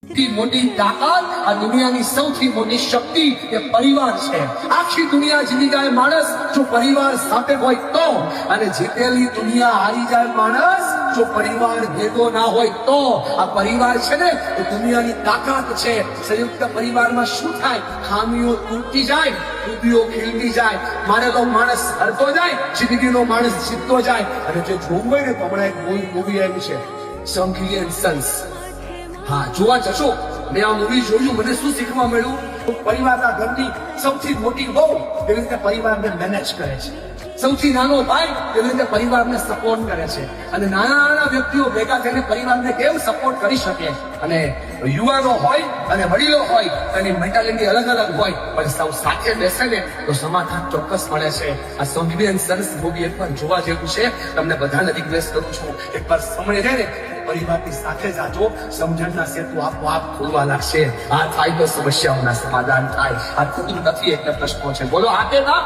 સૌથી મોટી તાકાત આ દુનિયાની સૌથી મોટી શક્તિ એ પરિવાર છે. આખી દુનિયા જીતી જાય માણસ જો પરિવાર સાથે હોય તો, અને જીતેલી દુનિયા હારી જાય માણસ જો પરિવાર ભેગો ના હોય તો. આ પરિવાર છે ને એ દુનિયાની તાકાત છે. સંયુક્ત પરિવારમાં શું થાય? ખામીઓ તૂટી જાય, ખૂબીઓ ખીલતી જાય. મારે તો માણસ હરતો જાય, જિંદગીનો માણસ જીતતો જાય. અને જો જોવું હોય ને તો હમણાં એક મૂવી આવ્યું છે સંઘી એન્ડ સન્સ. હા, જોવા જશો. મેં આ મૂવી જોયું, મને શું શીખવા મળ્યું? પરિવારના ઘરની સૌથી મોટી વહુ એવી રીતે પરિવારને મેનેજ કરે છે. સૌથી નાનો ભાઈ એવી રીતે પરિવારને સપોર્ટ કરે છે. અને નાના નાના વ્યક્તિઓ ભેગા થઈને પરિવારને કેમ સપોર્ટ કરી શકે? અને યુવાનો હોય અને વડીલો હોય એની મેન્ટાલિટી અલગ અલગ હોય, પણ સૌ સાથે બેસે ને તો સમાધાન ચોક્કસ મળે છે. આ સંઘી એન્ડ સન્સ મૂવી એકવાર જોવા જેવું છે. તમને બધાને રિક્વેસ્ટ કરું છું, એકવાર સમય રહે ને પરિવારની સાથે જાજો, સમજણના સેતુ આપોઆપ ખુલવા લાગશે. આ થાય તો સમસ્યાઓના સમાધાન થાય. આ ખુદ નથી એટલે પ્રશ્નો છે. બોલો આ કે ના?